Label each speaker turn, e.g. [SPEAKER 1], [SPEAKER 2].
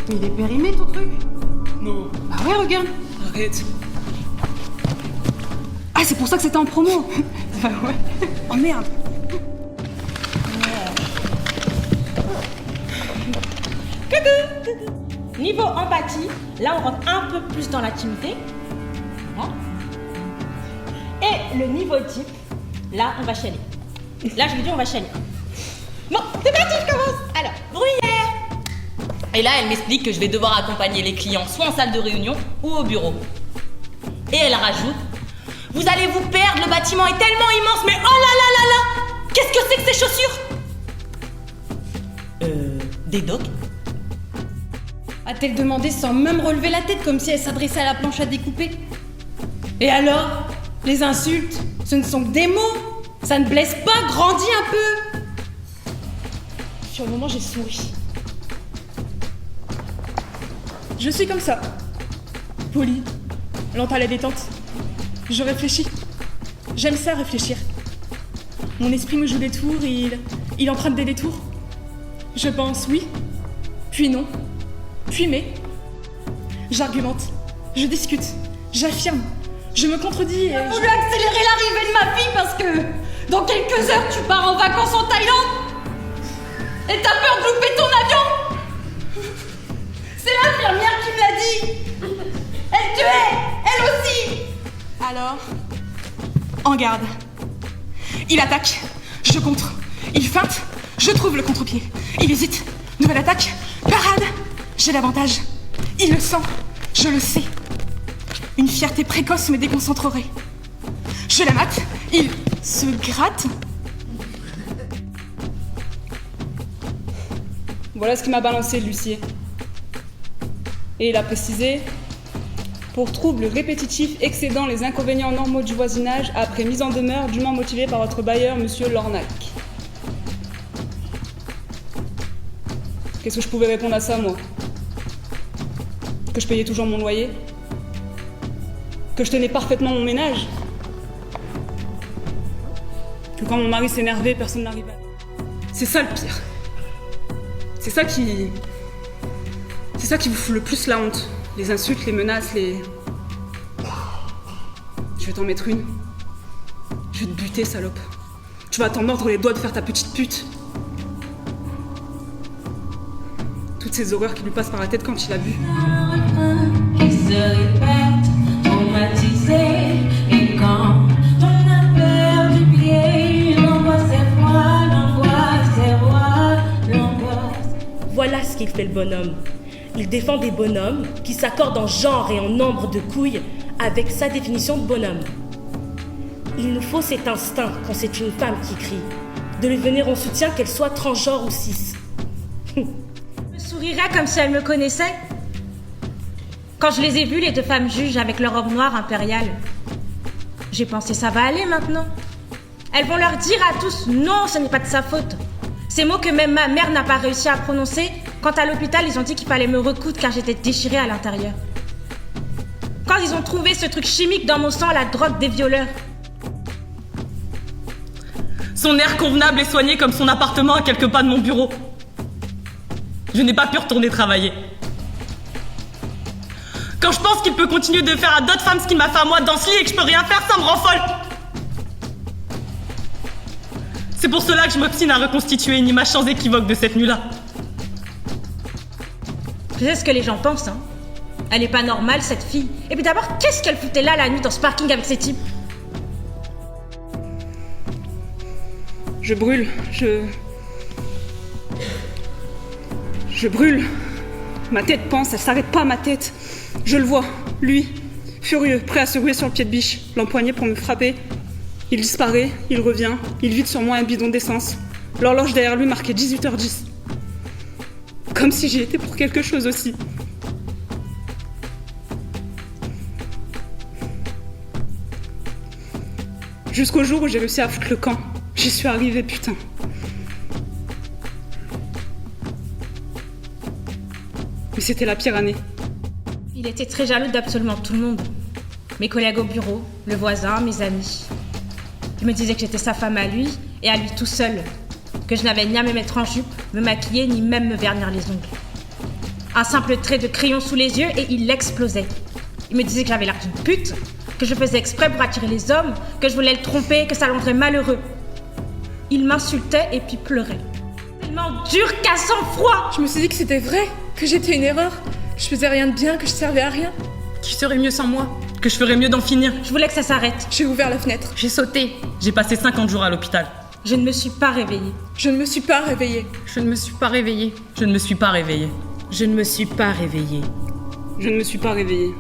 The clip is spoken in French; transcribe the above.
[SPEAKER 1] Mais il est périmé ton truc.
[SPEAKER 2] Non.
[SPEAKER 1] Bah ouais, regarde.
[SPEAKER 2] Arrête.
[SPEAKER 1] Ah, c'est pour ça que c'était en promo. Bah ouais. Oh merde.
[SPEAKER 3] Coucou. Niveau empathie, là on rentre un peu plus dans l'intimité. Voilà. Et le niveau type, là on va chialer. Là je vous dis on va chialer. Bon, c'est parti, je commence. Alors, Bruyère.
[SPEAKER 4] Et là, elle m'explique que je vais devoir accompagner les clients soit en salle de réunion ou au bureau. Et elle rajoute: vous allez vous perdre, le bâtiment est tellement immense, mais oh là là là là, qu'est-ce que c'est que ces chaussures? Des docks?
[SPEAKER 5] A-t-elle demandé sans même relever la tête, comme si elle s'adressait à la planche à découper? Et alors? Les insultes, ce ne sont que des mots. Ça ne blesse pas, grandis un peu. Sur le moment, j'ai souri.
[SPEAKER 2] Je suis comme ça. Polie, lente à la détente. Je réfléchis. J'aime ça, réfléchir. Mon esprit me joue des tours et il emprunte des détours. Je pense oui, puis non, puis mais. J'argumente, je discute, j'affirme, je me contredis et...
[SPEAKER 5] J'ai voulu accélérer l'arrivée de ma fille parce que dans quelques heures, tu pars en vacances en Thaïlande. Et t'as peur de louper ton avion. C'est l'infirmière qui me l'a dit. Elle te hait, elle aussi.
[SPEAKER 2] Alors, en garde. Il attaque, je contre. Il feinte, je trouve le contre-pied. Il hésite, nouvelle attaque, parade. J'ai l'avantage. Il le sent, je le sais. Une fierté précoce me déconcentrerait. Je la mate, il se gratte. Voilà ce qui m'a balancé, l'huissier. Et il a précisé: pour troubles répétitifs excédant les inconvénients normaux du voisinage, après mise en demeure dûment motivée par votre bailleur, monsieur Lornac. Qu'est-ce que je pouvais répondre à ça, moi? Que je payais toujours mon loyer? Que je tenais parfaitement mon ménage? Que quand mon mari s'énervait, personne n'arrivait. C'est ça le pire. C'est ça qui vous fout le plus la honte. Les insultes, les menaces, les... Je vais t'en mettre une. Je vais te buter, salope. Tu vas t'en mordre les doigts de faire ta petite pute. Toutes ces horreurs qui lui passent par la tête quand il a bu.
[SPEAKER 6] Qui se répète, traumatisé, et quand on a perdu pied, l'angoisse est froide, l'angoisse est roi, l'angoisse.
[SPEAKER 3] Voilà ce qu'il fait le bonhomme. Il défend des bonhommes qui s'accordent en genre et en nombre de couilles avec sa définition de bonhomme. Il nous faut cet instinct quand c'est une femme qui crie, de lui venir en soutien qu'elle soit transgenre ou cis.
[SPEAKER 7] Je sourirais comme si elle me connaissait. Quand je les ai vues, les deux femmes juges avec leur robe noire impériale, j'ai pensé ça va aller maintenant. Elles vont leur dire à tous non, ce n'est pas de sa faute. Ces mots que même ma mère n'a pas réussi à prononcer quand à l'hôpital ils ont dit qu'il fallait me recoudre car j'étais déchirée à l'intérieur. Quand ils ont trouvé ce truc chimique dans mon sang, la drogue des violeurs.
[SPEAKER 4] Son air convenable et soigné comme son appartement à quelques pas de mon bureau. Je n'ai pas pu retourner travailler. Quand je pense qu'il peut continuer de faire à d'autres femmes ce qu'il m'a fait à moi dans ce lit et que je peux rien faire, ça me rend folle. C'est pour cela que je m'obstine à reconstituer une image sans équivoque de cette nuit-là.
[SPEAKER 7] Je sais ce que les gens pensent, hein. Elle est pas normale, cette fille. Et puis d'abord, qu'est-ce qu'elle foutait là la nuit dans ce parking avec ces types?
[SPEAKER 2] Je brûle, je brûle. Ma tête pense, elle s'arrête pas, ma tête. Je le vois, lui, furieux, prêt à se ruer sur le pied de biche, l'empoigner pour me frapper. Il disparaît, il revient, il vide sur moi un bidon d'essence. L'horloge derrière lui marquait 18h10. Comme si j'y étais pour quelque chose aussi. Jusqu'au jour où j'ai réussi à foutre le camp. J'y suis arrivée, putain. Mais c'était la pire année.
[SPEAKER 7] Il était très jaloux d'absolument tout le monde. Mes collègues au bureau, le voisin, mes amis. Il me disait que j'étais sa femme à lui et à lui tout seul. Que je n'avais ni à me mettre en jupe, me maquiller, ni même me vernir les ongles. Un simple trait de crayon sous les yeux et il explosait. Il me disait que j'avais l'air d'une pute, que je faisais exprès pour attirer les hommes, que je voulais le tromper, que ça le rendrait malheureux. Il m'insultait et puis pleurait. Tellement dur qu'à sang-froid.
[SPEAKER 2] Je me suis dit que c'était vrai, que j'étais une erreur. Je faisais rien de bien, que je servais à rien. Qu'il serait mieux sans moi.
[SPEAKER 4] Que je ferais mieux d'en finir.
[SPEAKER 7] Je voulais que ça s'arrête.
[SPEAKER 2] J'ai ouvert la fenêtre.
[SPEAKER 1] J'ai sauté.
[SPEAKER 4] J'ai passé 50 jours à l'hôpital.
[SPEAKER 7] Je ne me suis pas réveillée.
[SPEAKER 2] Je ne me suis pas réveillée.
[SPEAKER 1] Je ne me suis pas réveillée.
[SPEAKER 4] Je ne me suis pas réveillée.
[SPEAKER 3] Je ne me suis pas réveillée.
[SPEAKER 1] Je ne me suis pas réveillée.